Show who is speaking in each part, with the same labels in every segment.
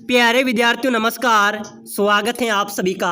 Speaker 1: प्यारे विद्यार्थियों नमस्कार। स्वागत है आप सभी का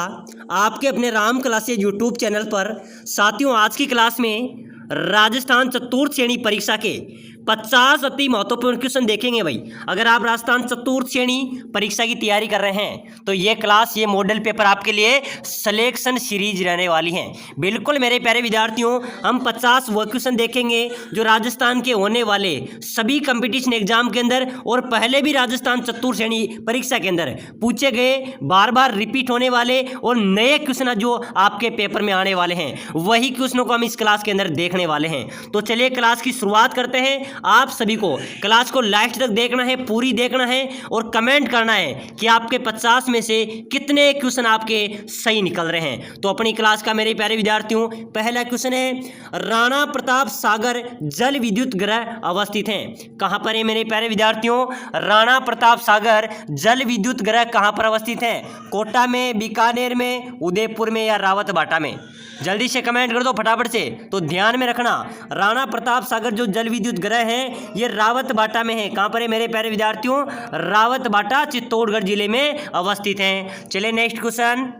Speaker 1: आपके अपने राम क्लासेज यूट्यूब चैनल पर। साथियों, आज की क्लास में राजस्थान चतुर्थ श्रेणी परीक्षा के 50 अति महत्वपूर्ण क्वेश्चन देखेंगे भाई। अगर आप राजस्थान चतुर्थ श्रेणी परीक्षा की तैयारी कर रहे हैं तो ये मॉडल पेपर आपके लिए सिलेक्शन सीरीज रहने वाली है। बिल्कुल मेरे प्यारे विद्यार्थियों, हम 50 वो क्वेश्चन देखेंगे जो राजस्थान के होने वाले सभी कंपटीशन एग्जाम के अंदर और पहले भी राजस्थान चतुर्थ श्रेणी परीक्षा के अंदर पूछे गए, बार बार रिपीट होने वाले और नए क्वेश्चन जो आपके पेपर में आने वाले हैं, वही क्वेश्चनों को हम इस क्लास के अंदर देखने वाले हैं। तो चलिए क्लास की शुरुआत करते हैं। आप सभी को क्लास को लास्ट तक देखना है, पूरी देखना है और कमेंट करना है कि आपके 50 में से कितने क्वेश्चन आपके सही निकल रहे हैं। तो अपनी क्लास का मेरे प्यारे विद्यार्थियों पहला क्वेश्चन है, राणा प्रताप सागर जल विद्युत ग्रह अवस्थित है। कहां पर है मेरे प्यारे विद्यार्थियों? राणा प्रताप सागर जल विद्युत ग्रह कहां पर अवस्थित है? कोटा में, बीकानेर में, उदयपुर में या रावतबाटा में? जल्दी से कमेंट कर दो फटाफट से। तो ध्यान में रखना, राणा प्रताप सागर जो जल विद्युत ग्रह है ये रावतबाटा में है। कहां पर है मेरे प्यारे विद्यार्थियों? रावतबाटा चित्तौड़गढ़ जिले में अवस्थित है। चलिए नेक्स्ट क्वेश्चन,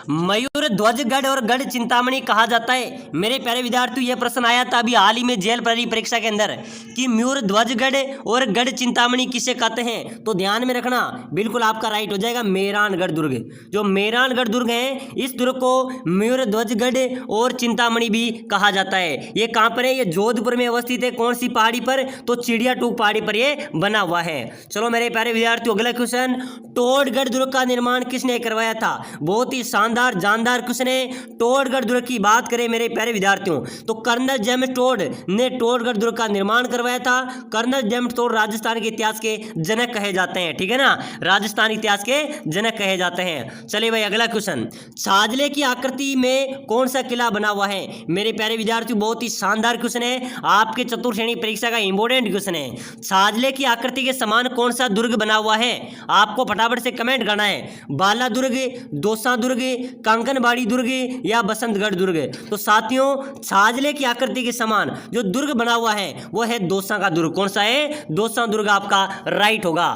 Speaker 1: मयूर ध्वज गढ़ और गढ़ चिंतामणि कहा जाता है। मेरे प्यारे विद्यार्थियों यह प्रश्न आया था अभी हाल ही में जेल प्रहरी परीक्षा के अंदर कि मयूर ध्वज गढ़ और गढ़ चिंतामणि किसे कहते हैं। तो ध्यान में रखना, बिल्कुल आपका राइट हो जाएगा मेहरानगढ़ दुर्ग। जो मेहरानगढ़ दुर्ग है, इस दुर्ग को मयूर ध्वज गढ़ और चिंतामणि भी कहा जाता है। ये कहां पर है? ये जोधपुर में अवस्थित है। कौन सी पहाड़ी पर? तो चिड़िया टूक पहाड़ी पर ये बना हुआ है। चलो मेरे प्यारे विद्यार्थियों अगला क्वेश्चन, टोडगढ़ दुर्ग का निर्माण किसने करवाया था? बहुत ही शानदार जानदार क्वेश्चन है। टोडगढ़ दुर्ग की बात करें मेरे प्यारे विद्यार्थियों तो कर्नल जेम्स टोड ने टोडगढ़ दुर्ग का निर्माण करवाया था। कर्नल जेम्स टोड राजस्थान के इतिहास के जनक कहे जाते हैं, ठीक है ना, राजस्थान इतिहास के जनक कहे जाते हैं। चलिए भाई अगला क्वेश्चन, छाजले की आकृति में कौन सा किला बना हुआ है? मेरे प्यारे विद्यार्थियों बहुत ही शानदार क्वेश्चन है, आपके चतुर्थ श्रेणी परीक्षा का इंपॉर्टेंट क्वेश्चन है। छाजले की आकृति के समान कौन सा दुर्ग बना हुआ है? आपको फटाफट से कमेंट करना है। बाला दुर्ग, दौसा दुर्ग, कंकनबाड़ी दुर्ग या बसंतगढ़ दुर्ग? तो साथियों छाजले की आकृति के समान जो दुर्ग बना हुआ है वो है दौसा का दुर्ग। कौन सा है? दौसा दुर्ग आपका राइट होगा।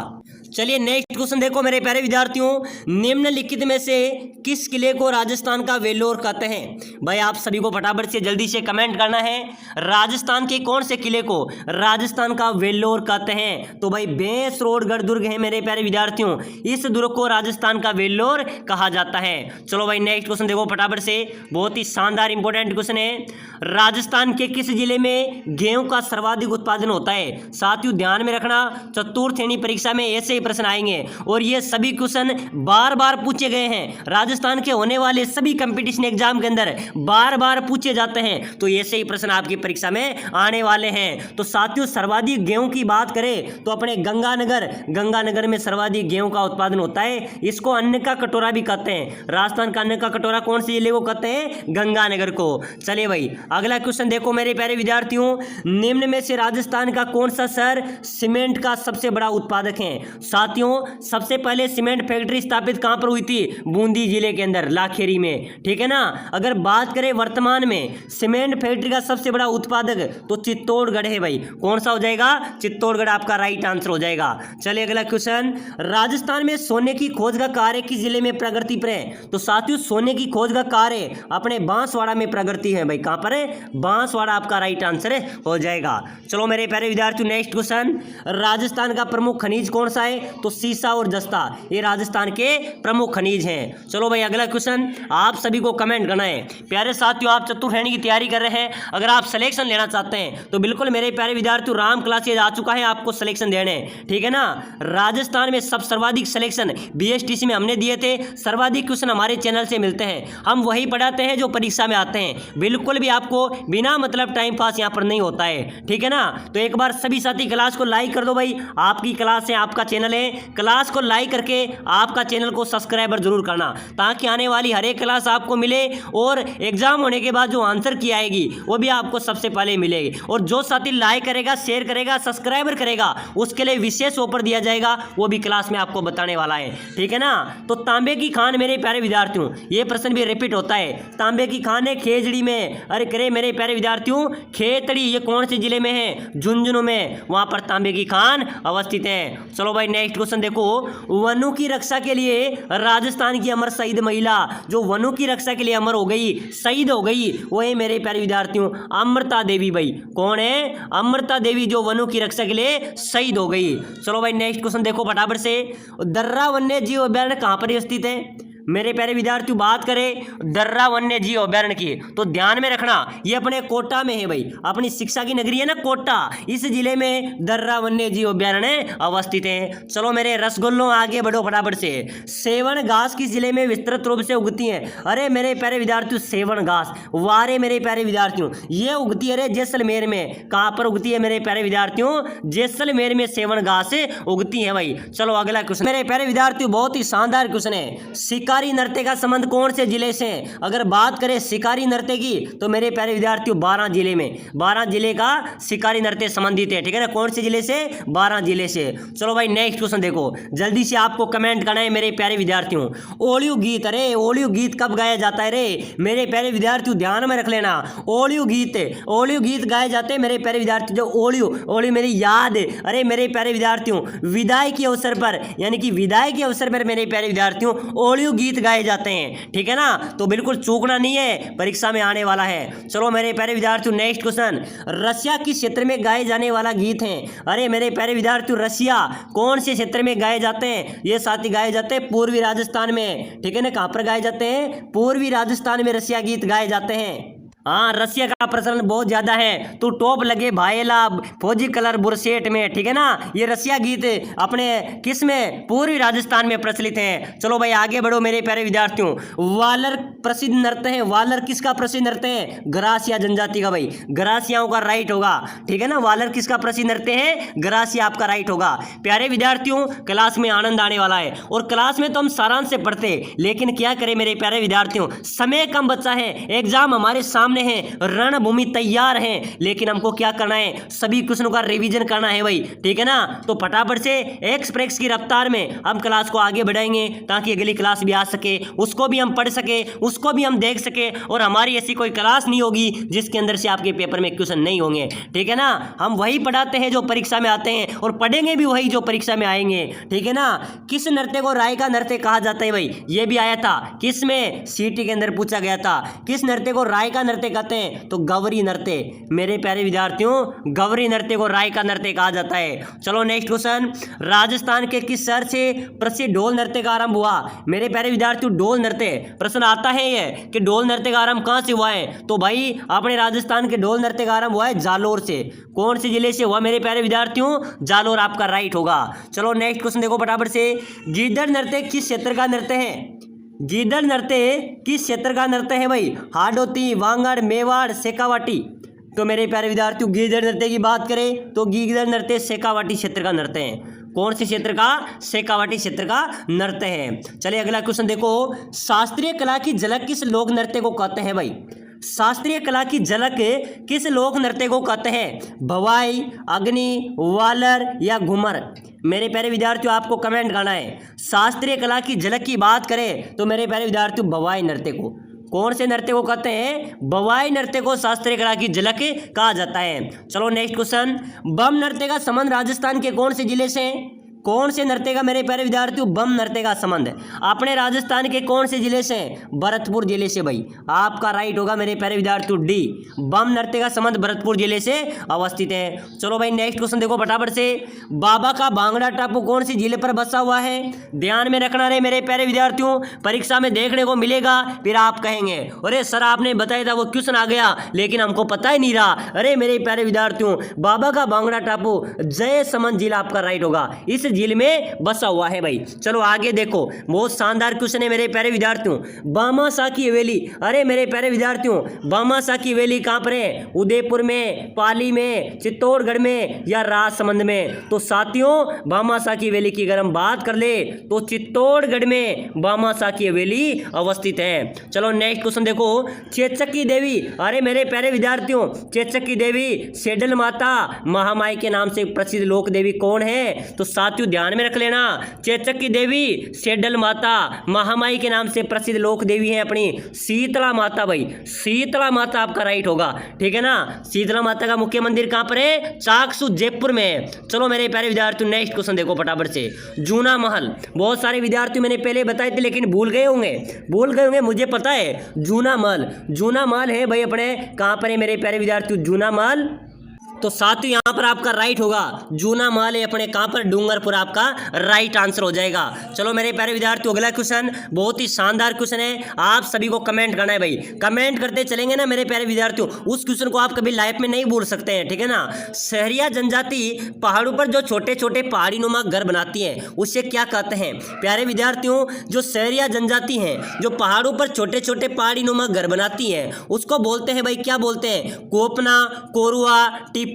Speaker 1: चलिए नेक्स्ट क्वेश्चन देखो मेरे प्यारे विद्यार्थियों, निम्नलिखित में से किस किले को राजस्थान का वेल्लोर कहते हैं? भाई आप सभी को फटाफट से जल्दी से कमेंट करना है, राजस्थान के कौन से किले को राजस्थान का वेल्लोर कहते हैं? तो भाई बेसरोडगढ़ दुर्ग है मेरे प्यारे विद्यार्थियों, इस दुर्ग को राजस्थान का वेल्लोर कहा जाता है। चलो भाई नेक्स्ट क्वेश्चन देखो फटाफट से, बहुत ही शानदार इंपॉर्टेंट क्वेश्चन है, राजस्थान के किस जिले में गेहूं का सर्वाधिक उत्पादन होता है? साथियों ध्यान में रखना, चतुर्थ श्रेणी परीक्षा में ऐसे प्रश्न आएंगे और ये सभी क्वेश्चन बार बार पूछे गए हैं। राजस्थान के होने वाले सभी कंपटीशन एग्जाम के अंदर बार बार पूछे जाते हैं, तो ऐसे ही प्रश्न आपकी परीक्षा में आने वाले हैं। तो साथियों सर्वाधिक गेहूं की बात करें तो अपने गंगानगर में सर्वाधिक गेहूं का उत्पादन होता है। इसको अन्न का कटोरा भी कहते हैं। राजस्थान का अन्न का कटोरा कौन से जिले को कहते हैं? गंगानगर को। चलिए भाई अगला क्वेश्चन देखो मेरे प्यारे विद्यार्थियों, निम्न में से राजस्थान का कौन सा शहर सीमेंट का सबसे बड़ा उत्पादक है? साथियों सबसे पहले सीमेंट फैक्ट्री स्थापित कहां पर हुई थी? बूंदी जिले के अंदर, लाखेरी में, ठीक है ना। अगर बात करें वर्तमान में सीमेंट फैक्ट्री का सबसे बड़ा उत्पादक तो चित्तौड़गढ़ है भाई। कौन सा हो जाएगा? चित्तौड़गढ़ आपका राइट आंसर हो जाएगा। चलिए अगला क्वेश्चन, राजस्थान में सोने की खोज का कार्य किस जिले में प्रगति पर है? तो साथियों सोने की खोज का कार्य अपने बांसवाड़ा में प्रगति है भाई। कहां पर है? बांसवाड़ा आपका राइट आंसर हो जाएगा। चलो मेरे प्यारे विद्यार्थियों नेक्स्ट क्वेश्चन, राजस्थान का प्रमुख खनिज कौन सा है? तो सीसा और जस्ता, ये राजस्थान के प्रमुख खनिज हैं। चलो भाई अगला क्वेश्चन आप सभी को कमेंट करना है। प्यारे साथियों आप चतुर्थ श्रेणी की तैयारी कर रहे हैं, अगर आप सिलेक्शन लेना चाहते हैं तो बिल्कुल मेरे प्यारे विद्यार्थियों राम क्लासेज आ चुका है आपको सिलेक्शन देने, ठीक है ना। राजस्थान में सर्वाधिक सिलेक्शन बीएसटीसी में हमने दिए थे, सर्वाधिक क्वेश्चन हमारे चैनल से मिलते हैं, हम वही पढ़ाते हैं जो परीक्षा में आते हैं। बिल्कुल भी आपको बिना मतलब टाइम पास यहाँ पर नहीं होता है, ठीक है ना। तो एक बार सभी साथी क्लास को लाइक कर दो भाई, आपकी क्लास है, आपका चैनल है, क्लास को लाइक करके आपका चैनल को सब्सक्राइबर जरूर करना ताकि आने वाली हर एक क्लास आपको मिले और एग्जाम होने के बाद जो आंसर की आएगी वो भी आपको सबसे पहले मिलेगी। और जो साथी लाइक करेगा, शेयर करेगा, सब्सक्राइबर करेगा उसके लिए विशेष ऑफर दिया जाएगा, वो भी क्लास में आपको बताने वाला है, ठीक है ना। तो तांबे की खान मेरे प्यारे विद्यार्थियों, ये प्रश्न भी रिपीट होता है, तांबे की खान है खेजड़ी में। अरे करे मेरे प्यारे विद्यार्थियों, खेतड़ी ये कौन से जिले में है? झुंझुनू में, वहां पर तांबे की खान अवस्थित है। चलो भाई नेक्स्ट क्वेश्चन देखो, वनों की रक्षा के लिए राजस्थान की अमर शहीद महिला जो वनों की रक्षा के लिए अमर हो गई, शहीद हो गई, वो है मेरे प्यारे विद्यार्थियों अमृता देवी भाई। कौन है? अमृता देवी, जो वनों की रक्षा के लिए शहीद हो गई। चलो भाई नेक्स्ट क्वेश्चन देखो फटाफट से, दर्रा वन्य जीव अभ्यारण्य कहां पर स्थित है? मेरे प्यारे विद्यार्थियों बात करें दर्रा वन्य जीव अभ्यारण्य की तो ध्यान में रखना ये अपने कोटा में है भाई, अपनी शिक्षा की नगरी है ना कोटा, इस जिले में दर्रा वन्य जीव अभ्यारण्य अवस्थित है। चलो मेरे रसगुल्लों आगे बढ़ो फटाफट से। सेवन घास किस जिले में विस्तृत रूप से उगती है? अरे मेरे प्यारे विद्यार्थियों सेवन घास, वारे मेरे प्यारे विद्यार्थियों ये उगती है जैसलमेर में। कहां पर उगती है मेरे प्यारे विद्यार्थियों? जैसलमेर में सेवन घास उगती है भाई। चलो अगला क्वेश्चन मेरे प्यारे विद्यार्थियों बहुत ही शानदार क्वेश्चन है, शिकारी नृत्य का संबंध कौन से जिले से? अगर बात करें शिकारी नृत्य की तो मेरे प्यारे विद्यार्थियों 12 जिले में, 12 जिले का शिकारी नृत्य संबंधित है, ठीक है ना। कौन से जिले से? 12 जिले से। चलो भाई नेक्स्ट क्वेश्चन देखो, जल्दी से आपको कमेंट करना है मेरे प्यारे विद्यार्थियों। ओलियो गीत, अरे ओलियो गीत कब गाया जाता है रे? मेरे प्यारे विद्यार्थियों ध्यान में रख लेना, ओलियो गीत गाए जाते हैं मेरे प्यारे विद्यार्थियों। जो ओलियो मेरी याद, अरे मेरे प्यारे विद्यार्थियों विदाई के अवसर पर, यानी कि विदाई के अवसर पर मेरे प्यारे विद्यार्थियों ओलियो गीत गाए जाते हैं, ठीक है ना। तो बिल्कुल चूकना नहीं है, परीक्षा में आने वाला है। चलो मेरे प्यारे विद्यार्थियों नेक्स्ट क्वेश्चन, रसिया किस क्षेत्र में गाए जाने वाला गीत है? अरे मेरे प्यारे विद्यार्थियों रसिया कौन से क्षेत्र में गाए जाते हैं? ये साथी गाए जाते हैं पूर्वी राजस्थान में, ठीक है ना। कहां पर गाए जाते हैं? पूर्वी राजस्थान में रसिया गीत गाए जाते हैं। हाँ रसिया का प्रचलन बहुत ज्यादा है, तो टॉप लगे भाईला फौजी कलर बुरसेट में, ठीक है ना। ये रसिया गीत अपने किस में? पूर्वी राजस्थान में प्रचलित है। चलो भाई आगे बढ़ो मेरे प्यारे विद्यार्थियों। वालर प्रसिद्ध नृत्य है, वालर किसका प्रसिद्ध नृत्य है? गरासिया जनजाति का भाई, गरासियाओं का राइट होगा, ठीक है ना। वालर किसका प्रसिद्ध नृत्य है? गरासिया आपका राइट होगा। प्यारे विद्यार्थियों क्लास में आनंद आने वाला है, और क्लास में तो हम सारांश से पढ़ते, लेकिन क्या करें मेरे प्यारे विद्यार्थियों समय कम बचा है, एग्जाम हमारे सामने है, रणभूमि तैयार है, लेकिन हमको क्या करना है? सभी क्वेश्चनों का रिवीजन करना है भाई, ठीक है ना। तो फटाफट से एक्सप्रेस की रफ्तार में हम क्लास को आगे बढ़ाएंगे, ताकि अगली क्लास भी आ सके, उसको भी हम पढ़ सके, उसको भी हम देख सके, और हमारी ऐसी कोई क्लास नहीं होगी जिसके अंदर से आपके पेपर में क्वेश्चन नहीं होंगे, ठीक है ना। हम वही पढ़ाते हैं जो परीक्षा में आते हैं, और पढ़ेंगे भी वही जो परीक्षा में आएंगे, ठीक है ना। किस नृत्य को राय का नृत्य कहा जाता है भाई? ये भी आया था, किस में? सीटी के अंदर पूछा गया था। किस नृत्य को राय का नृत्य कहते हैं? तो गौरी नृत्य। मेरे प्यारे विद्यार्थियों गौरी नृत्य को राय का नृत्य कहा जाता है। चलो नेक्स्ट क्वेश्चन, राजस्थान के किस शहर से प्रसिद्ध ढोल नृत्य का आरंभ हुआ? मेरे प्यारे विद्यार्थियों ढोल नृत्य, प्रश्न आता है ये कि ढोल नृत्य का आरंभ कहां से हुआ है? तो भाई अपने राजस्थान के ढोल नृत्य का आरंभ हुआ है जालोर से। कौन से जिले से हुआ मेरे प्यारे विद्यार्थियों? जालोर आपका राइट होगा। चलो नेक्स्ट क्वेश्चन देखो फटाफट से, गीदड़ नृत्य किस क्षेत्र का नृत्य है? गीदड़ नृत्य किस क्षेत्र का नृत्य है भाई? हाडोती, वांगड़, मेवाड़, शेखावाटी। तो मेरे प्यारे विद्यार्थियों गीदड़ नृत्य की बात करें तो गीदड़ नृत्य शेखावाटी क्षेत्र का नृत्य है। कौन से क्षेत्र का? शेखावाटी क्षेत्र का नृत्य है। चलिए अगला क्वेश्चन देखो, शास्त्रीय कला की झलक किस लोक नृत्य को कहते हैं भाई? शास्त्रीय कला की झलक किस लोक नृत्य को कहते हैं? भवाई, अग्नि, वालर या घूमर? मेरे प्यारे विद्यार्थियों आपको कमेंट करना है। शास्त्रीय कला की झलक की बात करें तो मेरे प्यारे विद्यार्थियों भवाई नृत्य को, कौन से नृत्य को कहते हैं? भवाई नृत्य को शास्त्रीय कला की झलक कहा जाता है। चलो नेक्स्ट क्वेश्चन, बम नृत्य का संबंध राजस्थान के कौन से जिले से? कौन से नृत्य का मेरे प्यारे विद्यार्थियों बम नृत्य का संबंध है? अपने राजस्थान के कौन से जिले से? भरतपुर जिले से भाई, आपका राइट होगा मेरे प्यारे विद्यार्थियों डी, बम नृत्य का संबंध भरतपुर जिले से अवस्थित है। चलो भाई नेक्स्ट क्वेश्चन देखो फटाफट से, बाबा का भांगड़ा टापू कौन से जिले पर बसा हुआ है? ध्यान में रखना रहे मेरे प्यारे विद्यार्थियों, परीक्षा में देखने को मिलेगा, फिर आप कहेंगे अरे सर आपने बताया था वो क्वेश्चन आ गया लेकिन हमको पता ही नहीं रहा। अरे मेरे प्यारे विद्यार्थियों बाबा का भांगड़ा टापू जयसमंद जिला आपका राइट होगा, इस जिले में बसा हुआ है भाई। चलो आगे देखो, बहुत शानदार क्वेश्चन है मेरे प्यारे विद्यार्थियों, बामाशाह की हवेली। अरे मेरे प्यारे विद्यार्थियों बामाशाह की हवेली कहां पर है? उदयपुर में, पाली में, चित्तौड़गढ़ में या राजसमंद में? तो साथियों बामाशाह की हवेली की अगर हम बात कर ले तो चित्तौड़गढ़ में बामाशाह की हवेली अवस्थित है। चलो नेक्स्ट क्वेश्चन देखो, चेचक की देवी। अरे मेरे प्यारे विद्यार्थियों चेचक की देवी सेडल माता महामाई के नाम से प्रसिद्ध लोक देवी कौन है? तो साथियों विद्यार्थियों ध्यान में रख लेना, चेचक की देवी सेडल माता, महामाई के नाम से प्रसिद्ध लोक देवी है अपनी शीतला माता। भाई शीतला माता आपका राइट होगा, ठीक है ना। शीतला माता का मुख्य मंदिर कहाँ पर है? चाकसू जयपुर में है। चलो मेरे प्यारे विद्यार्थियों नेक्स्ट क्वेश्चन देखो फटाफट से। जूना महल, बहुत सारे विद्यार्थी मैंने पहले बताए थे लेकिन भूल गए होंगे, मुझे पता है। जूना महल है भाई अपने कहाँ पर है मेरे प्यारे विद्यार्थियों? जूना महल। तो साथियों यहाँ पर आपका राइट होगा जूना महल है अपने कहाँ पर? डूंगरपुर आपका राइट आंसर हो जाएगा। चलो मेरे प्यारे विद्यार्थियों अगला क्वेश्चन बहुत ही शानदार क्वेश्चन है, आप सभी को कमेंट करना है भाई। कमेंट करते चलेंगे ना मेरे प्यारे विद्यार्थियों, उस क्वेश्चन को आप कभी लाइफ में नहीं भूल सकते हैं, ठीक है ना। सहरिया जनजाति पहाड़ों पर जो छोटे छोटे पहाड़ी नुमा घर बनाती है उससे क्या कहते हैं? प्यारे विद्यार्थियों जो सहरिया जनजाति है जो पहाड़ों पर छोटे छोटे पहाड़ी नुमा घर बनाती है उसको बोलते हैं भाई, क्या बोलते हैं? कोपना, कोरुआ, टिप्पा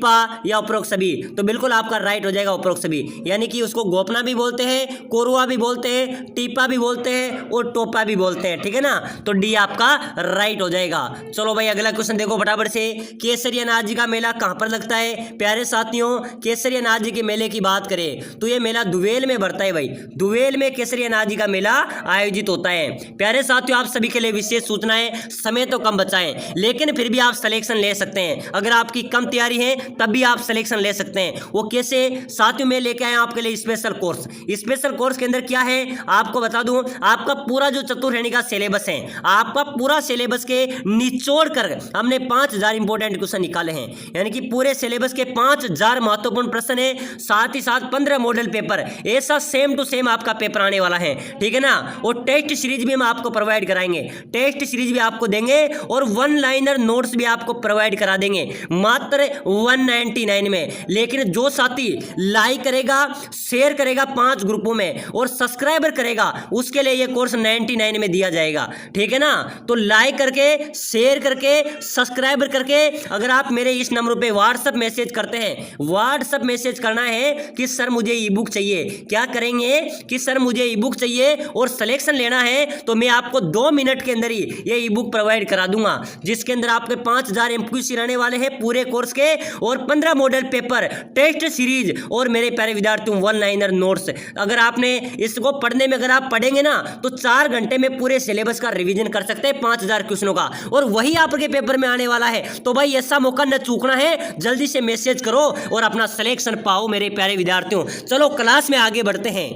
Speaker 1: या उपरोक्त सभी। तो बिल्कुल आपका राइट हो जाएगा उपरोक्त सभी, यानी कि उसको गोपना भी बोलते हैं, कोरुआ भी बोलते हैं, टिप्पा भी बोलते हैं और टोपा भी बोलते हैं, ठीक है ना। तो डी आपका राइट हो जाएगा। चलो भाई अगला क्वेश्चन देखो फटाफट से। केसरिया नाथ जी का मेला कहां पर लगता है? प्यारे साथियों केसरिया नाथ जी के मेले की बात करें तो ये मेला दुवेल में बढ़ता है भाई। दुवेल में केसरिया नाथ जी का मेला आयोजित होता है। प्यारे साथियों आप सभी के लिए विशेष सूचना है, समय तो कम बचा है लेकिन फिर भी आप सिलेक्शन ले सकते हैं। अगर आपकी कम तैयारी है तब भी आप सिलेक्शन ले सकते हैं। वो कैसे? साथियों में लेके आए आपके लिए स्पेशल कोर्स के अंदर क्या है आपको बता दूं, आपका पूरा जो चतुर्श्रेणी का सिलेबस है, आपका पूरा सिलेबस के निचोड़ कर हमने 5000 इंपॉर्टेंट क्वेश्चन निकाले हैं, यानी कि पूरे सिलेबस के 5000 महत्वपूर्ण प्रश्न है, साथ ही साथ 15 मॉडल पेपर, ऐसा सेम टू सेम आपका पेपर आने वाला है, ठीक है ना। और टेस्ट सीरीज भी हम आपको प्रोवाइड कराएंगे, टेस्ट सीरीज भी आपको देंगे और वन लाइनर नोट्स भी आपको प्रोवाइड करा देंगे मात्र 199 में। लेकिन जो साथी लाइक करेगा, शेयर करेगा 5 ग्रुपों में और सब्सक्राइबर करेगा उसके लिए ये कोर्स 99 में दिया जाएगा, ठीक है ना। तो लाइक करके, शेयर करके, सब्सक्राइबर करके अगर आप मेरे इस नंबर पे व्हाट्सएप मैसेज करते हैं, व्हाट्सएप मैसेज करना है कि सर मुझे ई बुक चाहिए, क्या करेंगे कि सर मुझे ई बुक चाहिए और सिलेक्शन लेना है, तो मैं आपको 2 मिनट के अंदर ही ये ई बुक प्रोवाइड करा दूंगा जिसके अंदर आपके 5000 एमक्यूसी रहने वाले हैं पूरे कोर्स के और 15 मॉडल पेपर, टेस्ट सीरीज और मेरे प्यारे विद्यार्थियों वन लाइनर नोट्स। अगर आपने इसको पढ़ने में अगर आप पढ़ेंगे ना तो 4 घंटे में पूरे सिलेबस का रिवीजन कर सकते हैं 5000 क्वेश्चनों का, और वही आपके पेपर में आने वाला है। तो भाई ऐसा मौका न चूकना है, जल्दी से मैसेज करो और अपना सिलेक्शन पाओ मेरे प्यारे विद्यार्थियों। चलो क्लास में आगे बढ़ते हैं।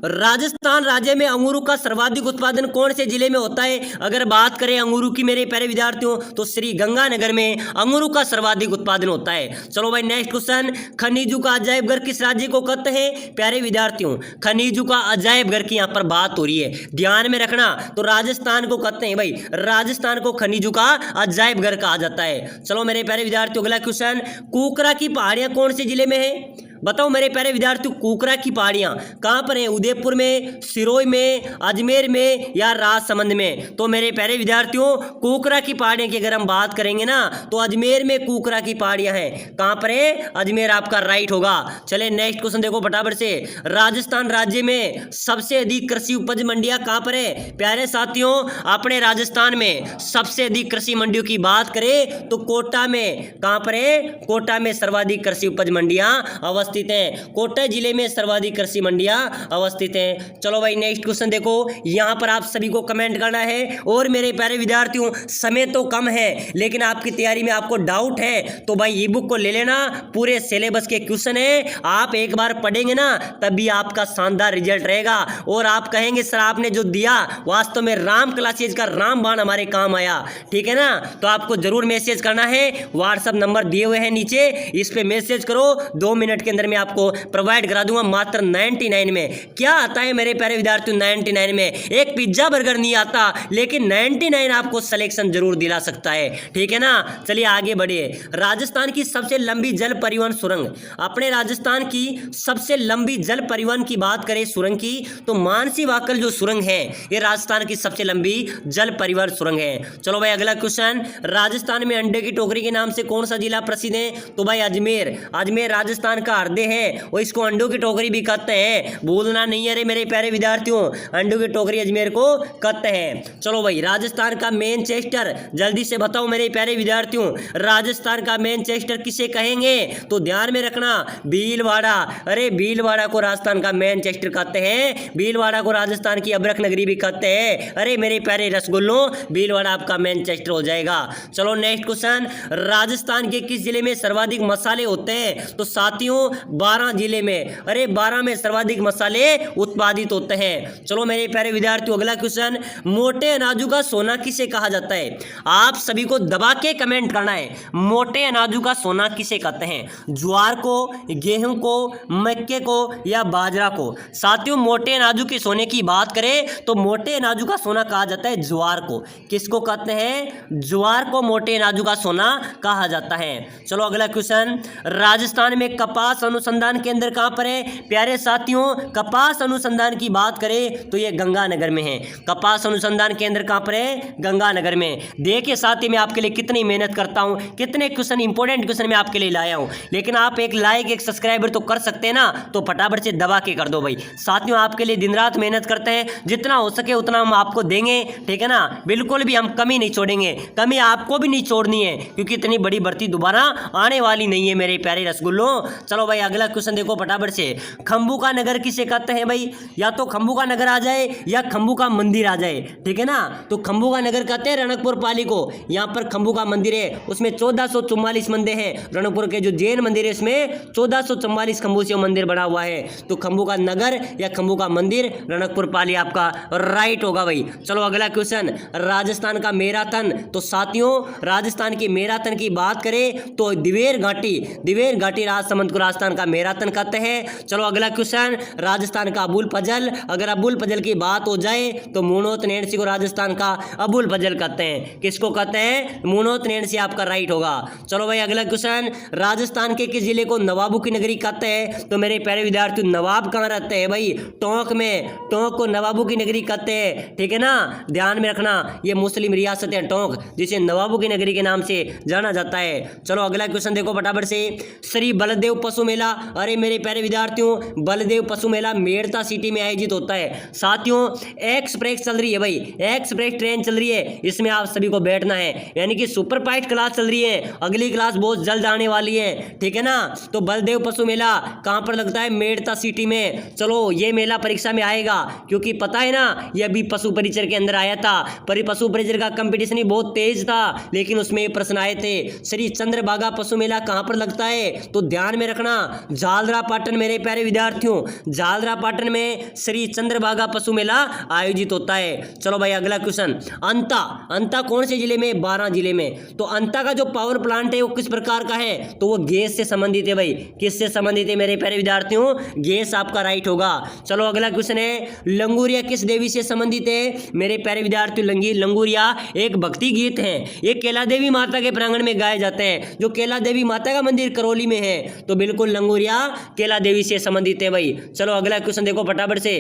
Speaker 1: राजस्थान राज्य में अंगूरों का सर्वाधिक उत्पादन कौन से जिले में होता है? अगर बात करें अंगूरों की मेरे प्यारे विद्यार्थियों तो श्री गंगानगर में अंगूरों का सर्वाधिक उत्पादन होता है। चलो भाई नेक्स्ट क्वेश्चन, खनिजों का अजायब घर किस राज्य को कहते हैं? प्यारे विद्यार्थियों खनिजों का अजायब घर की यहाँ पर बात हो रही है, ध्यान में रखना। तो राजस्थान को कहते हैं भाई, राजस्थान को खनिजों का अजायब घर कहा जाता है। चलो मेरे प्यारे विद्यार्थियों अगला क्वेश्चन, कुकरा की पहाड़ियां कौन से जिले में है? बताओ मेरे प्यारे विद्यार्थियों कुकरा की पहाड़ियां कहां पर हैं? उदयपुर में, सिरोही में, अजमेर में या राजसमंद में? तो मेरे प्यारे विद्यार्थियों कुकरा की पहाड़ियां की अगर हम बात करेंगे ना तो अजमेर में कुकरा की पहाड़ियां हैं। कहां पर है? अजमेर आपका राइट होगा। चले नेक्स्ट क्वेश्चन देखो फटाफट से। राजस्थान राज्य में सबसे अधिक कृषि उपज मंडियां कहां पर है? प्यारे साथियों अपने राजस्थान में सबसे अधिक कृषि मंडियों की बात करें तो कोटा में। कहां पर है? कोटा में सर्वाधिक कृषि उपज मंडियां अवस्थित हैं। कोटा जिले में सर्वाधिक कृषि मंडियां अवस्थित हैं। चलो भाई नेक्स्ट क्वेश्चन देखो, यहां पर आप सभी को कमेंट करना है। और मेरे प्यारे विद्यार्थियों समय तो कम है लेकिन आपकी तैयारी में आपको डाउट है तो भाई ई बुक को ले लेना, पूरे सिलेबस के क्वेश्चन है, आप एक बार पढ़ेंगे ना तभी आपका शानदार रिजल्ट रहेगा और आप कहेंगे सर आपने जो दिया वास्तव में राम क्लासेज का रामबाण हमारे काम आया, ठीक है ना। तो आपको जरूर मैसेज करना है, व्हाट्सएप नंबर दिए हुए हैं नीचे, इस पे मैसेज करो, 2 मिनट के अंदर मैं आपको प्रोवाइड करा दूंगा मात्र 99 में। क्या आता है मेरे प्यारे विद्यार्थियों 99 में? एक पिज्जा बर्गर नहीं आता लेकिन 99 आपको सिलेक्शन जरूर दिला सकता है, ठीक है ना। चलिए आगे बढ़िए। राजस्थान की सबसे लंबी जल परिवहन सुरंग, अपने राजस्थान की सबसे लंबी जल परिवहन की बात करें सुरंग की तो मानसी वाकल जो सुरंग है ये राजस्थान की सबसे लंबी जल परिवहन सुरंग है। चलो भाई अगला क्वेश्चन, राजस्थान में अंडे की टोकरी के नाम से कौन सा जिला प्रसिद्ध है? तो भाई अजमेर। अजमेर राजस्थान का दे है वो इसको अंडों की टोकरी भी कहते हैं, भूलना नहीं है रे मेरे प्यारे विद्यार्थियों, अंडों की टोकरी अजमेर को कहते हैं। चलो भाई, राजस्थान का मैनचेस्टर, जल्दी से बताओ मेरे प्यारे विद्यार्थियों, राजस्थान का मैनचेस्टर किसे कहेंगे? तो ध्यान में रखना, भीलवाड़ा। अरे भीलवाड़ा को राजस्थान का मैनचेस्टर कहते हैं, भीलवाड़ा को राजस्थान की अबरख नगरी भी कहते हैं। अरे मेरे प्यारे रसगुल्लों, भीलवाड़ा आपका मैनचेस्टर हो जाएगा। चलो नेक्स्ट क्वेश्चन, राजस्थान के किस जिले में सर्वाधिक मसाले होते हैं? तो साथियों 12 जिले में, अरे 12 में सर्वाधिक मसाले उत्पादित होते हैं। चलो मेरे प्यारे विद्यार्थियों, अगला क्वेश्चन, मोटे अनाजों का सोना किसे कहा जाता है? आप सभी को दबा के कमेंट करना है, मोटे अनाजों का सोना किसे कहते हैं? ज्वार को, गेहूं को, मक्के को या बाजरा को? साथियों मोटे अनाजों के सोने की बात करें तो मोटे अनाजों का सोना कहा जाता है ज्वार को। किसको कहते हैं? ज्वार को मोटे अनाजों का सोना कहा जाता है। चलो अगला क्वेश्चन, राजस्थान में कपास अनुसंधान केंद्र कहां पर है? प्यारे साथियों, कपास अनुसंधान की बात करें तो यह गंगानगर में है। कपास अनुसंधान केंद्र कहां पर है? गंगानगर में। देखिए साथी, मैं आपके लिए कितनी मेहनत करता हूं, कितने क्वेश्चन, इंपॉर्टेंट क्वेश्चन मैं आपके लिए लाया हूं, लेकिन आप एक लाइक, एक सब्सक्राइबर तो कर सकते हैं ना, तो फटाफट से दबा के कर दो भाई। साथियों आपके लिए दिन रात मेहनत करते हैं, जितना हो सके उतना हम आपको देंगे, ठीक है ना, बिल्कुल भी हम कमी नहीं छोड़ेंगे, कमी आपको भी नहीं छोड़नी है, क्योंकि इतनी बड़ी भर्ती दोबारा आने वाली नहीं है मेरे प्यारे रसगुल्लों। चलो भाई अगला क्वेश्चन देखो फटाफट से, खंभू का नगर किसे कहते हैं भाई? या तो खंभू का नगर आ जाए या खंभू का मंदिर आ जाए, ठीक है ना। तो खंभू का नगर कहते हैं रणकपुर पाली को। यहाँ पर खंभू का मंदिर है, उसमें 1444 मंदिर है। रणकपुर के जो जैन मंदिर है इसमें 1444 खंभू से मंदिर बना हुआ है। तो खंभू का नगर या खंभू का मंदिर, रणकपुर पाली आपका राइट होगा भाई। चलो अगला क्वेश्चन, राजस्थान का मैराथन। तो साथियों राजस्थान की मैराथन की बात करें तो दिवेर घाटी राजसमंद को राजस्थान का मैराथन कहते हैं। चलो अगला क्वेश्चन, राजस्थान का अबुल फजल। अगर अबुल फजल की बात हो जाए तो मुनोत नैणसी को राजस्थान का अबुल फजल कहते हैं। किसको कहते हैं? मुनोत नैणसी आपका राइट होगा। चलो भाई अगला क्वेश्चन, राजस्थान के किस जिले को नवाबों की नगरी कहते हैं? तो मेरे प्यारे विद्यार्थियों, नवाब कहाँ रहते हैं भाई? टोंक में। टोंक को नवाबों की नगरी कहते हैं, ठीक है ना, ध्यान में रखना। ये मुस्लिम रियासत है टोंक, जिसे नवाबों की नगरी के नाम से जाना जाता है। चलो अगला क्वेश्चन देखो फटाफट से, श्री बलदेव पशु मेला। अरे मेरे प्यारे विद्यार्थियों, बलदेव पशु मेला मेड़ता सिटी में आयोजित होता है। साथियों एक्सप्रेस चल रही है भाई, एक्सप्रेस ट्रेन चल रही है, इसमें आप सभी को बैठना है, यानी कि सुपर फास्ट क्लास चल रही है, अगली क्लास बहुत जल्द आने वाली है, ठीक है ना। तो बलदेव पशु मेला कहां पर लगता है? मेड़ता सिटी में। चलो ये मेला परीक्षा में आएगा, क्योंकि पता है ना ये अभी पशु परिचर के अंदर आया था, पर पशु परिचर का कंपटीशन ही बहुत तेज था, लेकिन उसमें प्रश्न आए थे। श्री चंद्रभागा पशु मेला कहां पर लगता है? तो ध्यान में रखना, झालरा पाटन मेरे प्यारे विद्यार्थियों, झालरा पाटन में श्री चंद्रभागा पशु मेला आयोजित होता है। चलो भाई अगला क्वेश्चन, अंता कौन से जिले में? 12 जिले में। तो अंता का जो पावर प्लांट है वो किस प्रकार का है? तो वो गैस से संबंधित है भाई। किससे संबंधित है मेरे प्यारे विद्यार्थियों? गैस आपका राइट होगा। चलो अगला क्वेश्चन है, लंगूरिया किस देवी से संबंधित है? मेरे प्यारे विद्यार्थियों, लंगूरिया एक भक्ति गीत है, ये केला देवी माता के प्रांगण में गाए जाते हैं। जो केला देवी माता का मंदिर करौली में है, तो बिल्कुल लंगूरिया केला देवी से संबंधित है भाई। चलो अगला क्वेश्चन देखो फटाफट से,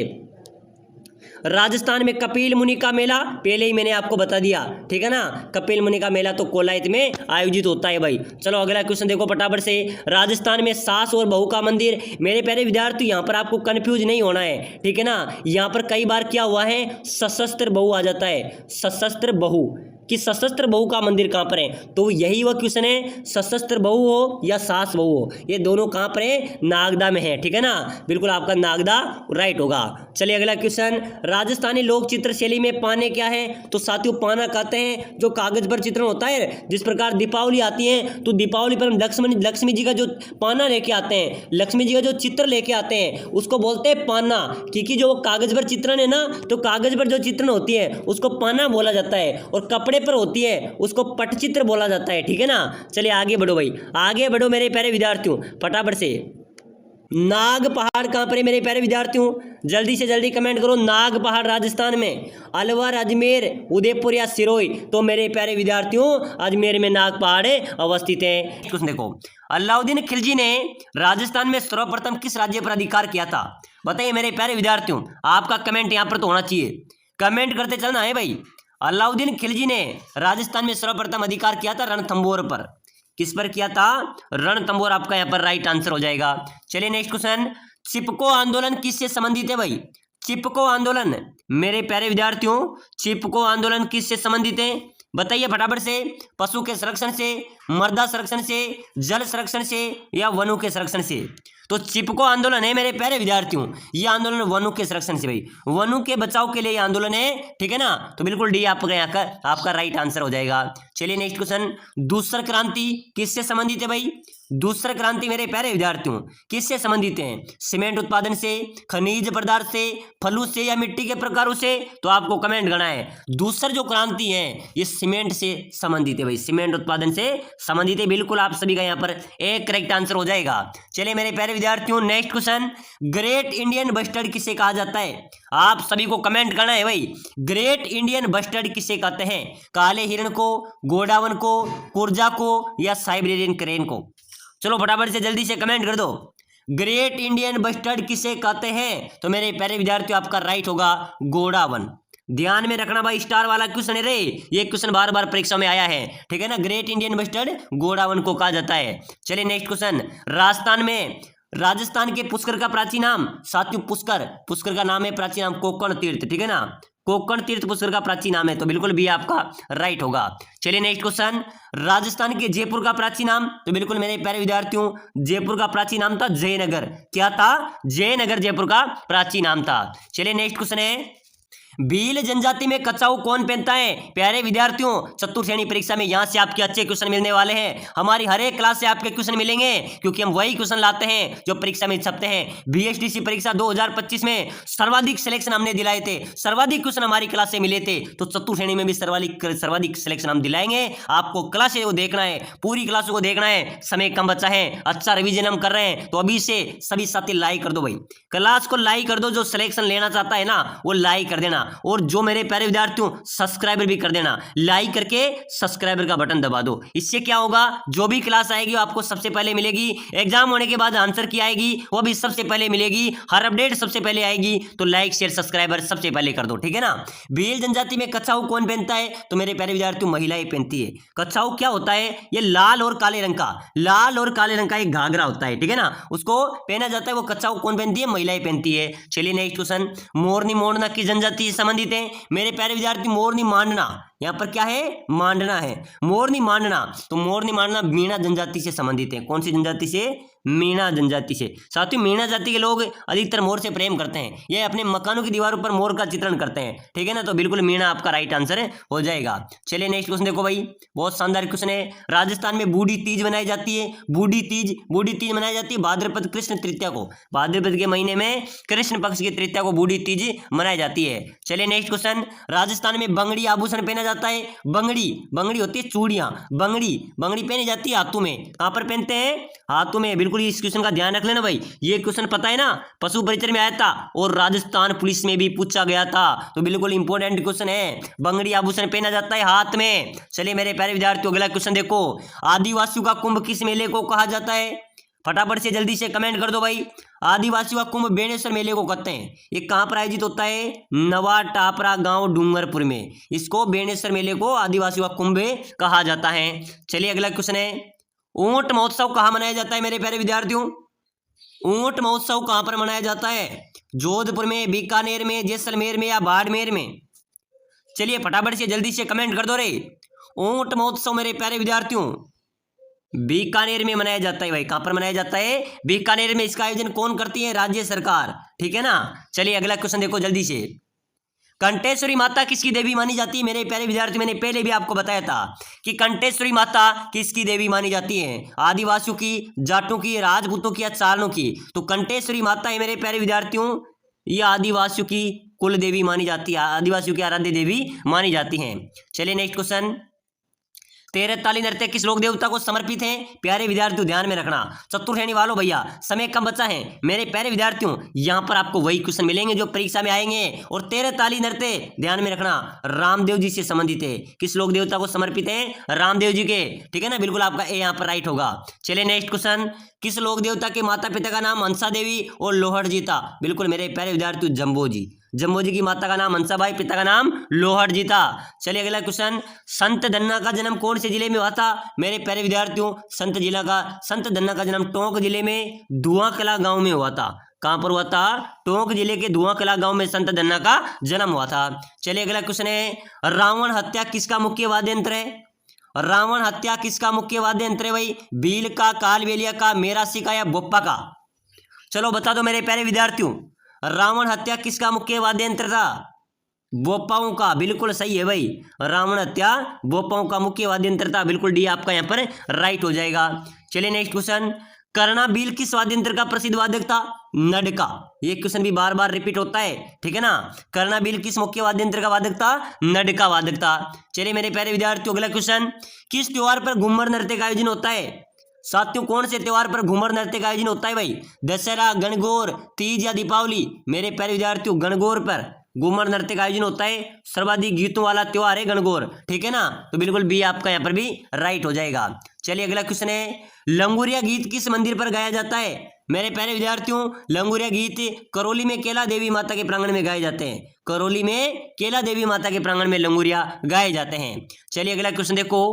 Speaker 1: राजस्थान में कपिल मुनि का मेला, पहले ही मैंने आपको बता दिया, ठीक है ना, कपिल मुनि का मेला तो कोलायत में आयोजित होता है भाई। चलो अगला क्वेश्चन देखो फटाफट से, राजस्थान में सास और बहू का मंदिर। मेरे प्यारे विद्यार्थी यहाँ पर आपको कंफ्यूज नहीं होना है, ठीक है ना। यहाँ पर कई बार क्या हुआ है, सशस्त्र बहू आ जाता है, सशस्त्र बहू कि सशस्त्र बहू का मंदिर कहाँ पर है? तो यही वह क्वेश्चन है, सशस्त्र बहू हो या सास बहू हो, ये दोनों कहाँ पर है? नागदा में है, ठीक है ना, बिल्कुल आपका नागदा राइट होगा। चलिए अगला क्वेश्चन, राजस्थानी लोक चित्र शैली में पाने क्या है? तो साथियों पाना कहते हैं जो कागज पर चित्रण होता है। जिस प्रकार दीपावली आती है तो दीपावली पर हम लक्ष्मी जी का जो पाना लेके आते हैं, लक्ष्मी जी का जो चित्र लेके आते हैं उसको बोलते हैं पाना, क्योंकि जो कागज पर चित्रण है ना, तो कागज पर जो चित्रण होती है उसको पाना बोला जाता है, और कपड़े पर होती है उसको पटचित्र बोला जाता है, ठीक है ना। चलिए आगे बढ़ो भाई, आगे बढ़ो मेरे प्यारे विद्यार्थियों फटाफट से। नाग पहाड़ कहाँ पर है मेरे प्यारे विद्यार्थियों? जल्दी से जल्दी कमेंट करो। नाग पहाड़ राजस्थान में, अलवर, अजमेर, उदयपुर या सिरोही? तो मेरे प्यारे विद्यार्थियों अजमेर में नाग पहाड़ अवस्थित है। कुछ देखो, अलाउद्दीन खिलजी ने राजस्थान में सर्वप्रथम किस राज्य पर अधिकार किया था? बताइए मेरे प्यारे विद्यार्थियों, आपका कमेंट यहाँ पर तो होना चाहिए, कमेंट करते चलना है भाई। अलाउद्दीन खिलजी ने राजस्थान में सर्वप्रथम अधिकार किया था रणथंभौर पर। किस पर किया था? रणथंभौर आपका यहाँ पर राइट आंसर हो जाएगा। चलिए नेक्स्ट क्वेश्चन, चिपको आंदोलन किससे संबंधित है भाई? चिपको आंदोलन मेरे प्यारे विद्यार्थियों, चिपको आंदोलन किससे संबंधित है? बताइए फटाफट से। पशु के संरक्षण से, मृदा संरक्षण से, जल संरक्षण से या वनों के संरक्षण से? तो चिपको आंदोलन है मेरे प्यारे विद्यार्थियों, ये आंदोलन वनों के संरक्षण से भाई, वनों के बचाव के लिए ये आंदोलन है, ठीक है ना। तो बिल्कुल डी आपका यहाँ का आपका राइट आंसर हो जाएगा। चलिए नेक्स्ट क्वेश्चन, दूसरा क्रांति किससे संबंधित है भाई? दूसरा क्रांति मेरे प्यारे विद्यार्थियों किससे संबंधित है? सीमेंट उत्पादन से, खनिज पदार्थ से, फलों से या मिट्टी के प्रकारों से? तो आपको कमेंट करना है। दूसरा जो क्रांति है ये सीमेंट से संबंधित है भाई, सीमेंट उत्पादन से संबंधित है। बिल्कुल आप सभी का यहाँ पर एक करेक्ट आंसर हो जाएगा। चलिए मेरे प्यारे विद्यार्थियों next question, great Indian bustard किसे कहा जाता है? आप सभी को कमेंट करना है भाई, ग्रेट इंडियन बस्टर्ड किसे कहते हैं? काले हिरण को, गोडावन को, कुर्जा को या साइबेरियन क्रेन को? चलो फटाफट से जल्दी से कमेंट कर दो, ग्रेट इंडियन बस्टर्ड किसे कहते हैं? तो मेरे प्यारे विद्यार्थियों आपका राइट होगा गोडावन। ध्यान में रखना भाई, स्टार वाला क्वेश्चन है रे, ये क्वेश्चन बार बार परीक्षा में आया है, ठीक है ना। ग्रेट इंडियन बस्टर्ड गोडावन को कहा जाता है। चलिए नेक्स्ट क्वेश्चन, राजस्थान के पुष्कर का प्राचीन नाम? साथियों पुष्कर का नाम है प्राचीन नाम कोकण तीर्थ, ठीक है ना। कोकण तीर्थ पुष्कर का प्राचीन नाम है, तो बिल्कुल भी आपका राइट होगा। चलिए नेक्स्ट क्वेश्चन, राजस्थान के जयपुर का प्राचीन नाम? तो बिल्कुल मेरे प्यारे विद्यार्थियों जयपुर का प्राचीन नाम था जयनगर। क्या था? जयनगर जयपुर का प्राचीन नाम था। चलिए नेक्स्ट क्वेश्चन है, भील जनजाति में कच्छाऊ कौन पहनता है? प्यारे विद्यार्थियों चतुर्थ श्रेणी परीक्षा में यहाँ से आपके अच्छे क्वेश्चन मिलने वाले हैं, हमारी हर एक क्लास से आपके क्वेश्चन मिलेंगे, क्योंकि हम वही क्वेश्चन लाते हैं जो परीक्षा में छपते हैं। बीएसटीसी परीक्षा 2025 में सर्वाधिक सिलेक्शन हमने दिलाए थे, सर्वाधिक क्वेश्चन हमारी क्लास से मिले थे, तो चतुर्थ श्रेणी में भी सर्वाधिक सिलेक्शन हम दिलाएंगे। आपको क्लास को देखना है, पूरी क्लास को देखना है, समय कम बचा है, अच्छा रिविजन हम कर रहे हैं, तो अभी से सभी साथी लाइक कर दो भाई, क्लास को लाइक कर दो, जो सिलेक्शन लेना चाहता है ना वो लाइक कर देना, और जो मेरे प्यारे विद्यार्थियों सब्सक्राइबर भी कर देना, लाइक करके सब्सक्राइबर का बटन दबा दो। इससे क्या होगा, जो भी क्लास आएगी वो आपको सबसे पहले मिलेगी, एग्जाम होने के बाद आंसर की आएगी वो भी सबसे पहले मिलेगी, हर अपडेट सबसे पहले आएगी। तो लाइक शेयर सब्सक्राइबर सबसे पहले कर दो, ठीक है ना। भील जनजाति में कच्छाऊ कौन पहनता है? तो मेरे प्यारे विद्यार्थियों महिलाएं पहनती है। कच्छाऊ क्या होता है? ये लाल और काले रंग का एक घाघरा होता है, ठीक है ना, उसको पहना जाता है। वो कच्छाऊ कौन पहनती है? महिलाएं पहनती है। चलिए नेक्स्ट क्वेश्चन, मोरनी मोड़ना किस जनजाति से संबंधित है? मेरे प्यारे विद्यार्थी मोरनी मांडना, यहाँ पर क्या है? मांडना है, मोरनी मांडना। तो मोरनी मांडना मीणा जनजाति से संबंधित है। कौन सी जनजाति से? मीणा जनजाति से। साथियों मीणा जाति के लोग अधिकतर मोर से प्रेम करते हैं, ये अपने मकानों की दीवारों पर मोर का चित्रण करते हैं, ठीक है ना। तो बिल्कुल मीणा आपका राइट आंसर हो जाएगा। चलिए नेक्स्ट क्वेश्चन देखो भाई, बहुत शानदार क्वेश्चन है। राजस्थान में बूढ़ी तीज मनाई जाती है। बूढ़ी तीज मनाई जाती है भाद्रपद कृष्ण तृतीया को, भाद्रपद के महीने में कृष्ण पक्ष की तृतीया को बूढ़ी तीज मनाई जाती है। चलिए नेक्स्ट क्वेश्चन, राजस्थान में बंगड़ी आभूषण पहना जाता है। बंगड़ी होती है चूड़ियां, बंगड़ी पहनी जाती है हाथों में। कहां पर पहनते हैं? हाथों में। बिल्कुल इस क्वेश्चन का ध्यान रख लेना भाई, ये क्वेश्चन पता है ना पशु परिचय में आया था और राजस्थान पुलिस में भी पूछा गया था, तो बिल्कुल इंपॉर्टेंट क्वेश्चन है। बंगड़ी आभूषण पहना जाता है हाथ में। चलिए मेरे प्यारे विद्यार्थियों अगला क्वेश्चन देखो, आदिवासियों का कुंभ किस मेले को कहा जाता है? फटाफट से जल्दी से कमेंट कर दो भाई। आदिवासियों का कुंभ बेणेश्वर मेले को कहते हैं। ये कहाँ पर आयोजित होता है? नवा टापरा गांव डूंगरपुर में। इसको बेणेश्वर मेले को आदिवासियों का कुंभ कहा जाता है। चलिए अगला क्वेश्चन है, ऊंट महोत्सव कहाँ मनाया जाता है? मेरे प्यारे विद्यार्थियों ऊंट महोत्सव कहाँ पर मनाया जाता है? जोधपुर में, बीकानेर में, जैसलमेर में या बाड़मेर में? चलिए फटाफट से जल्दी से कमेंट कर दो रे। ऊंट महोत्सव मेरे प्यारे विद्यार्थियों बीकानेर में मनाया जाता है भाई। कहां पर मनाया जाता है? बीकानेर में। इसका आयोजन कौन करती है? राज्य सरकार, ठीक है ना। चलिए अगला क्वेश्चन देखो जल्दी से, कंटेश्वरी माता किसकी देवी मानी जाती है? मेरे प्यारे विद्यार्थी मैंने पहले भी आपको बताया था कि कंटेश्वरी माता किसकी देवी मानी जाती है? आदिवासियों की, जाटों की, राजपूतों की या चारणों की? तो कंटेश्वरी माता है मेरे प्यारे विद्यार्थियों ये आदिवासियों की कुल देवी मानी जाती है, आदिवासियों की आराध्य देवी मानी जाती हैं। चलिए नेक्स्ट क्वेश्चन, 13 ताली नृत्य किस लोक देवता को समर्पित है? प्यारे विद्यार्थियों ध्यान में रखना, चतुर्श्रेणी वालों भैया समय कम बचा है। मेरे प्यारे विद्यार्थियों यहाँ पर आपको वही क्वेश्चन मिलेंगे जो परीक्षा में आएंगे। और 13 ताली नृत्य ध्यान में रखना रामदेव जी से संबंधित है। किस लोक देवता को समर्पित है? रामदेव जी के, ठीक है ना। बिल्कुल आपका ए यहाँ पर राइट होगा। चलिए नेक्स्ट क्वेश्चन, किस लोक देवता के माता पिता का नाम हंसा देवी और लोहड़ जी था? बिल्कुल मेरे प्यारे विद्यार्थियों जम्बो जी। जम्बोजी की माता का नाम हंसाबाई, पिता का नाम लोहड़ जी था। चलिए अगला क्वेश्चन, संत धन्ना का जन्म कौन से जिले में हुआ था? मेरे प्यारे विद्यार्थियों, संत धन्ना का जन्म टोंक जिले में धुआंकला गांव में हुआ था। कहां पर हुआ था? टोंक जिले के धुआंकला गांव में संत धन्ना का जन्म हुआ था। चलिए अगला क्वेश्चन है, रावण हत्या किसका मुख्य वाद्य यंत्र है? रावण हत्या किसका मुख्य वाद्य यंत्र है भाई? बील का, कालबेलिया का, मेरासी का या बोप्पा का? चलो बता दो मेरे प्यारे विद्यार्थियों, रावण हत्या किसका मुख्य वाद्य यंत्र था? बोप्पाओं का। बिल्कुल सही है भाई, रावण हत्या बोप्पाओं का मुख्य वाद्य यंत्र था। बिल्कुल डी आपका यहाँ पर राइट हो जाएगा। चलिए नेक्स्ट क्वेश्चन, कर्णा बील किस वाद्य यंत्र का प्रसिद्ध वादक था? नडका। ये क्वेश्चन भी बार बार रिपीट होता है, ठीक है ना। कर्णा बील किस मुख्य वाद्य यंत्र का वादक था? नडका वादक था। चलिए मेरे प्यारे विद्यार्थियों अगला क्वेश्चन, किस त्योहार पर घूमर नृत्य का आयोजन होता है? साथियों कौन से त्योहार पर घूमर नृत्य का आयोजन होता है भाई? दशहरा, गणगौर, तीज या दीपावली? मेरे प्यारे विद्यार्थियों गणगौर पर घूमर नृत्य का आयोजन होता है। सर्वाधिक गीतों वाला त्योहार है गणगौर, ठीक है ना। तो बिल्कुल बी आपका यहाँ पर भी राइट हो जाएगा। चलिए अगला क्वेश्चन है, लंगूरिया गीत किस मंदिर पर गाया जाता है? मेरे प्यारे विद्यार्थियों लंगूरिया गीत करौली में केला देवी माता के प्रांगण में गाए जाते हैं। करौली में केला देवी माता के प्रांगण में लंगूरिया गाए जाते हैं। चलिए अगला क्वेश्चन देखो,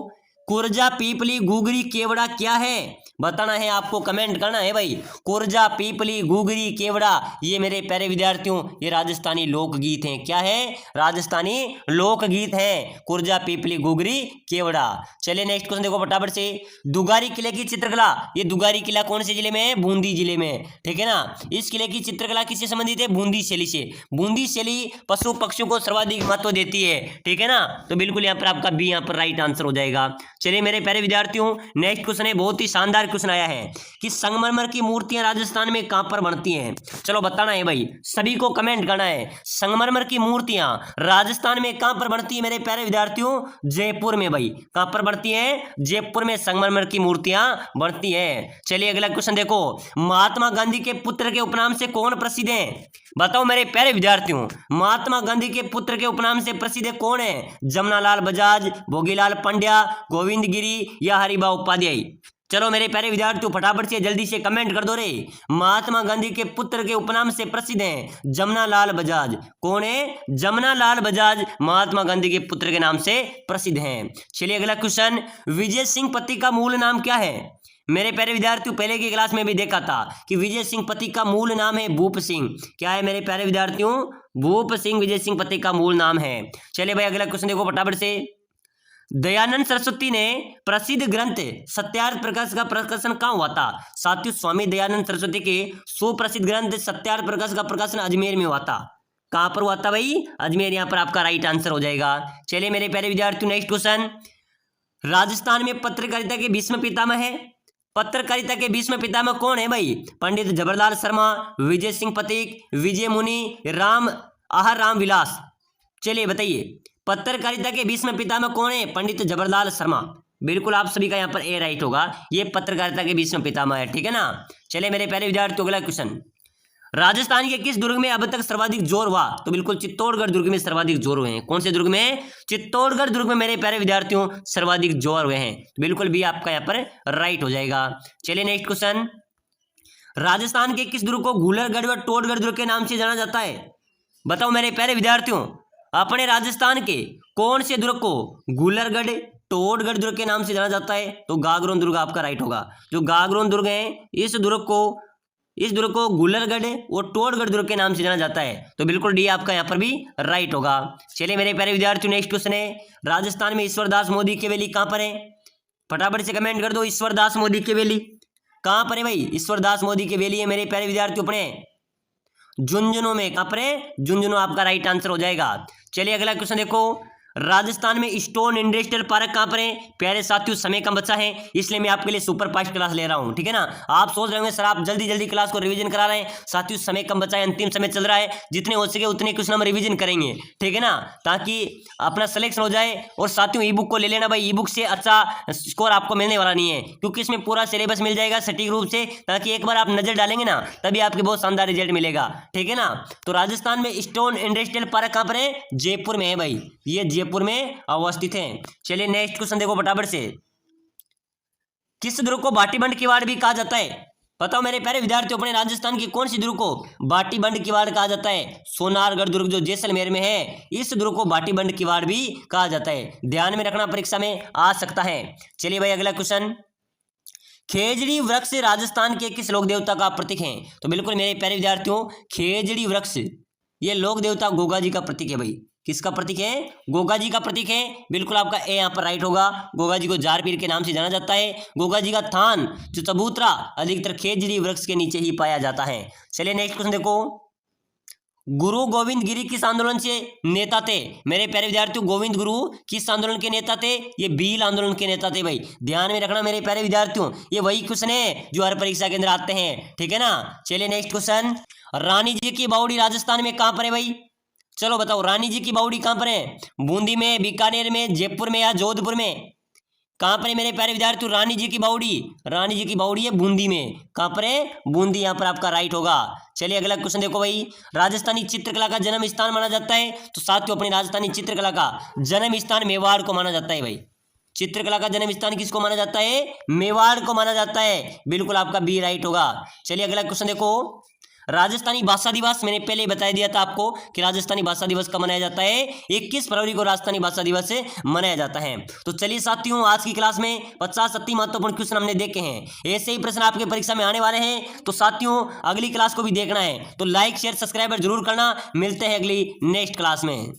Speaker 1: कुरजा, पीपली, गुगरी, केवड़ा क्या है? बताना है आपको, कमेंट करना है भाई। कुरजा, पीपली, गुगरी, केवड़ा, ये मेरे प्यारे विद्यार्थियों ये राजस्थानी लोकगीत हैं। क्या है? राजस्थानी लोकगीत हैं, कुरजा, पीपली, गुगरी, केवड़ा। चलिए नेक्स्ट क्वेश्चन देखो फटाफट से, दुगारी किले की चित्रकला, ये दुगारी किला कौन से जिले में है? बूंदी जिले में, ठीक है ना। इस किले की चित्रकला किससे संबंधित है? बूंदी शैली से। बूंदी शैली पशु पक्षियों को सर्वाधिक महत्व देती है, ठीक है ना। तो बिल्कुल यहाँ पर आपका बी यहाँ पर राइट आंसर हो जाएगा। चलिए मेरे प्यारे विद्यार्थियों नेक्स्ट क्वेश्चन है, बहुत ही शानदार क्वेश्चन आया है कि संगमरमर की मूर्तियां राजस्थान में कहां पर बनती हैं? चलो बताना है भाई, सभी को कमेंट करना है। संगमरमर की मूर्तियां राजस्थान में कहां पर बनती है मेरे प्यारे विद्यार्थियों? जयपुर में भाई। कहां पर बनती है? जयपुर में संगमरमर की मूर्तियां बनती हैं। चलिए अगला क्वेश्चन देखो, महात्मा गांधी के पुत्र के उपनाम से कौन प्रसिद्ध है? बताओ मेरे प्यारे विद्यार्थियों, महात्मा गांधी के पुत्र के उपनाम से प्रसिद्ध कौन है? जमनालाल बजाज, भोगीलाल पंड्या, गोविंद गिरी या हरिभा उपाध्याय? चलो मेरे प्यारे विद्यार्थियों फटाफट से जल्दी से कमेंट कर दो रे। महात्मा गांधी के पुत्र के उपनाम से प्रसिद्ध हैं जमनालाल बजाज। कौन है? जमनालाल बजाज महात्मा गांधी के पुत्र के नाम से प्रसिद्ध हैं। चलिए अगला क्वेश्चन, विजय सिंह पति का मूल नाम क्या है? मेरे प्यारे विद्यार्थियों पहले की क्लास में भी देखा था कि विजय सिंह पति का मूल नाम है भूप सिंह। क्या है मेरे प्यारे विद्यार्थियों? भूप सिंह विजय सिंह पति का मूल नाम है। चलिए भाई अगला क्वेश्चन देखो फटाफट से, दयानंद सरस्वती ने प्रसिद्ध ग्रंथ सत्यार्थ प्रकाश का प्रकाशन कहाँ हुआ था? साथियों स्वामी दयानंद सरस्वती के सुप्रसिद्ध ग्रंथ सत्यार्थ प्रकाश का प्रकाशन अजमेर में हुआ था। कहां पर हुआ था भाई? अजमेर। यहाँ पर आपका राइट आंसर हो जाएगा। चलिए मेरे प्यारे विद्यार्थियों नेक्स्ट क्वेश्चन, राजस्थान में पत्रकारिता के भीष्म पितामह है। पत्रकारिता के भीष्म पितामह कौन है भाई? पंडित जबरलाल शर्मा, विजय सिंह पथिक, विजय मुनि, राम विलास? चलिए बताइए, पत्रकारिता के भीष्म पितामह कौन है? पंडित जबरलाल शर्मा। बिल्कुल आप सभी का यहाँ पर ए राइट होगा, ये पत्रकारिता के भीष्म पितामह है, ठीक है ना। चलिए मेरे प्यारे विद्यार्थियों अगला क्वेश्चन, राजस्थान के किस दुर्ग में अब तक सर्वाधिक जोर हुआ? तो बिल्कुल चित्तौड़गढ़ दुर्ग में सर्वाधिक जोर हुए हैं। कौन से दुर्ग में? चित्तौड़गढ़ दुर्ग में मेरे प्यारे विद्यार्थियों सर्वाधिक जोर हुए हैं। बिल्कुल भी आपका यहाँ पर राइट हो जाएगा। चलिए नेक्स्ट क्वेश्चन, राजस्थान के किस दुर्ग को घूलरगढ़ व टोडगढ़ दुर्ग के नाम से जाना जाता है? बताओ मेरे प्यारे विद्यार्थियों, अपने राजस्थान के कौन से दुर्ग को घूलरगढ़ टोडगढ़ दुर्ग के नाम से जाना जाता है? तो गागरोन दुर्ग आपका राइट होगा। जो गागरोन दुर्ग है इस दुर्ग को घूलरगढ़ और टोडगढ़ दुर्ग के नाम से जाना जाता है। तो बिल्कुल डी आपका यहाँ पर भी राइट होगा। चलिए मेरे प्यारे विद्यार्थियों नेक्स्ट क्वेश्चन है, राजस्थान में ईश्वरदास मोदी की हवेली कहाँ पर है? फटाफट से कमेंट कर दो, ईश्वरदास मोदी की हवेली कहाँ पर है भाई? ईश्वरदास मोदी की हवेली है मेरे प्यारे विद्यार्थियों अपने झुंझुनू में। कहाँ पर है? झुंझुनू आपका राइट आंसर हो जाएगा। चलिए अगला क्वेश्चन देखो, राजस्थान में स्टोन इंडस्ट्रियल पार्क कहाँ पर है? प्यारे साथियों समय कम बचा है इसलिए मैं आपके लिए सुपर फास्ट क्लास ले रहा हूँ, ठीक है ना। आप सोच रहे होंगे सर आप जल्दी जल्दी क्लास को रिवीजन करा रहे हैं। साथियों समय कम बचा है, अंतिम समय चल रहा है, जितने हो सके उतने क्वेश्चन हम रिवीजन करेंगे, ठीक है ना, ताकि अपना सिलेक्शन हो जाए। और साथियों ई बुक को ले लेना भाई, ई बुक से अच्छा स्कोर आपको मिलने वाला नहीं है, क्योंकि इसमें पूरा सिलेबस मिल जाएगा सटीक रूप से, ताकि एक बार आप नजर डालेंगे ना तभी आपके बहुत शानदार रिजल्ट मिलेगा, ठीक है ना। तो राजस्थान में स्टोन इंडस्ट्रियल पार्क कहाँ पर है? जयपुर में है भाई, ये जयपुर में अवस्थित है। चलिए नेक्स्ट क्वेश्चन देखो फटाफट से, किस दुर्ग को भाटीबंद किवाड़ भी कहा जाता है? बताओ मेरे प्यारे विद्यार्थियों, अपने राजस्थान की कौन सी दुर्ग को बाटीबंड किवाड़ कहा जाता है? सोनारगढ़ दुर्ग जो जैसलमेर में है, इस दुर्ग को बाटीबंड किवाड़ भी कहा जाता है। ध्यान में रखना, परीक्षा में आ सकता है। चलिए भाई अगला क्वेश्चन, खेजड़ी वृक्ष राजस्थान के किस लोक देवता का प्रतीक है? तो बिल्कुल मेरे प्यारे विद्यार्थियों, खेजड़ी वृक्ष ये लोक देवता गोगा जी का प्रतीक है भाई। किसका प्रतीक है? गोगा जी का प्रतीक है। बिल्कुल आपका ए यहाँ पर राइट होगा। गोगा जी को जार पीर के नाम से जाना जाता है। गोगा जी का थान जो चबूतरा अधिकतर खेजड़ी वृक्ष के नीचे ही पाया जाता है। चलिए नेक्स्ट क्वेश्चन देखो, गुरु गोविंद गिरी किस आंदोलन से नेता थे? मेरे प्यारे विद्यार्थियों, गोविंद गुरु किस आंदोलन के नेता थे? ये भील आंदोलन के नेता थे भाई। ध्यान में रखना मेरे प्यारे विद्यार्थियों, ये वही क्वेश्चन है जो हर परीक्षा के अंदर आते हैं, ठीक है ना। चलिए नेक्स्ट क्वेश्चन, रानी जी की बावड़ी राजस्थान में कहां पर है भाई? चलो बताओ, रानी जी की बावड़ी कहां पर है? बूंदी में, बीकानेर में, जयपुर में या जोधपुर में? कहां पर है मेरे प्यारे विद्यार्थियों रानी जी की बावड़ी? रानी जी की बावड़ी है बूंदी में। कहां पर है? बूंदी, यहां पर आपका राइट होगा। चलिए अगला क्वेश्चन देखो भाई, राजस्थानी चित्रकला का जन्म स्थान माना जाता है? तो साथियों, अपनी राजस्थानी चित्रकला का जन्म स्थान मेवाड़ को माना जाता है भाई। चित्रकला का जन्म स्थान किसको माना जाता है? मेवाड़ को माना जाता है। बिल्कुल आपका बी राइट होगा। चलिए अगला क्वेश्चन देखो, राजस्थानी भाषा दिवस, मैंने पहले बता दिया था आपको कि राजस्थानी भाषा दिवस कब मनाया जाता है? 21 फरवरी को राजस्थानी भाषा दिवस मनाया जाता है। तो चलिए साथियों, आज की क्लास में 50 अति महत्वपूर्ण क्वेश्चन हमने देखे हैं। ऐसे ही प्रश्न आपके परीक्षा में आने वाले हैं। तो साथियों, अगली क्लास को भी देखना है तो लाइक शेयर सब्सक्राइब जरूर करना। मिलते हैं अगली नेक्स्ट क्लास में।